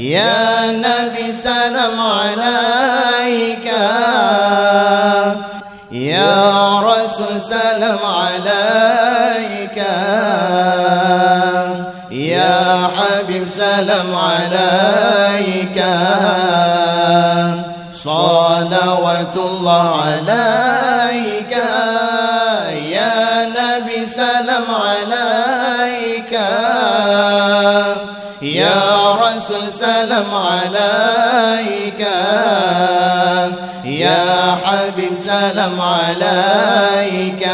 يا نبي سلام عليك، يا رسول سلام عليك، يا حبيب سلام عليك، صلوات الله عليك، يا نبي سلام عليك، يا رسول سلام عليك، يا حبيب سلام عليك،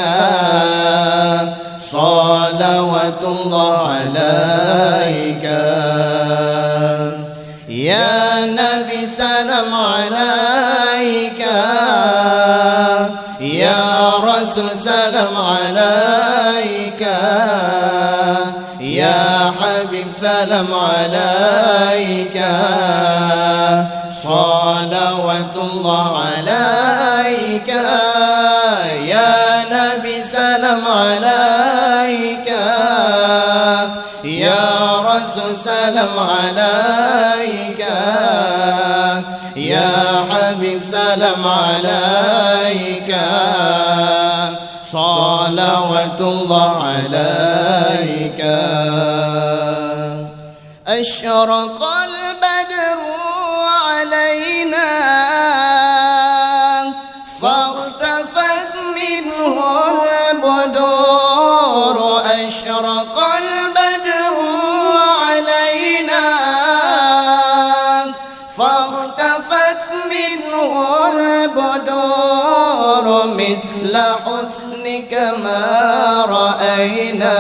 صلوات الله عليك، يا نبي سلام عليك، يا رسول سلام عليك، يا حبيب سلام عليك، صلوات الله عليك، يا نبي سلام عليك، يا رسول سلام عليك، يا حبيب سلام عليك، صلوات الله عليك. أشرق البدر علينا فاختفت منه البدور، أشرق البدر علينا فاختفت منه البدور، مثل حسنك ما رأينا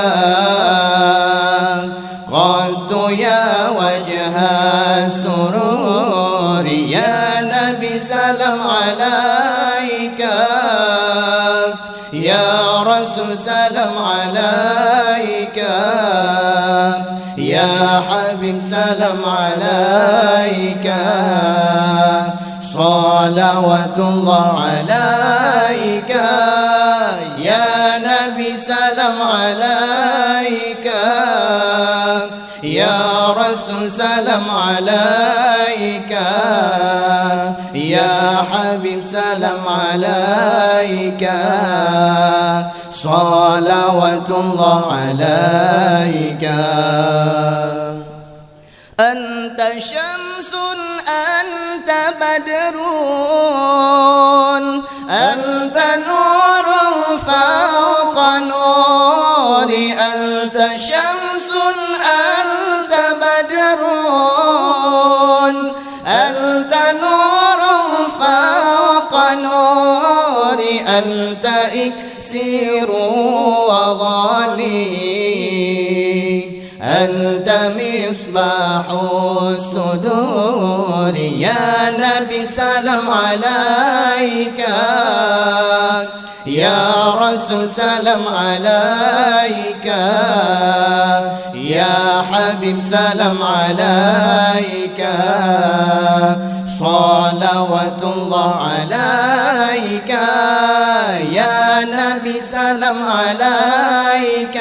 قلت يا وجه سرور، يا نبي سلام عليك، يا رسول سلام عليك، يا حبيب سلام عليك، صلوات الله عليك، يا نبي سلام عليك، يا رسول سلام عليك، يا حبيب سلام عليك، صلوات الله عليك. أنت شمس أنت بدر أنت نور فوق نوري، أنت شمس أنت بدر أنت نور فوق نوري، أنت إكسير وغالي، أنت مصباح الصدور، يا نبي سلام عليك، يا رسول سلام عليك، يا حبيب سلام عليك، صلوات الله عليك، يا نبي سلام عليك،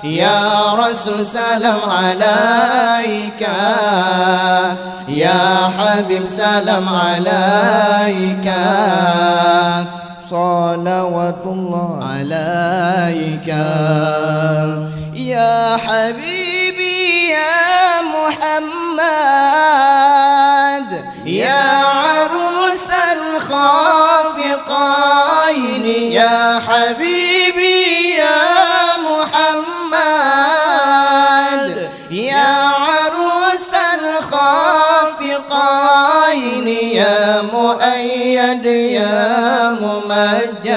يا رسول سلام عليك، يا حبيب سلام عليك، صلوات الله عليك، يا حبيبي يا محمد، يا عروس الخافقين، يا حبيبي يا محمد، يا عروس الخافقين، يا مؤيد يا ممجد،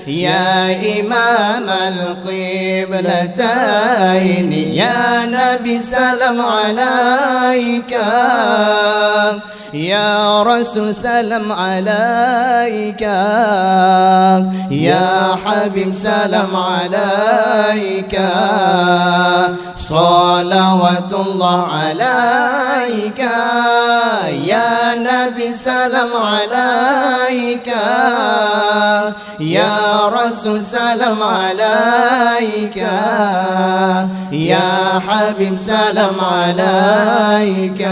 يا إمام القبلتين، يا نبي سلام عليك، يا رسول سلام عليك، يا حبيب سلام عليك، صلوات الله عليك، يا نبي سلام عليك، يا رسول سلام عليك، يا حبيب سلام عليك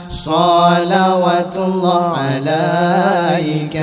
صلوات الله عليك.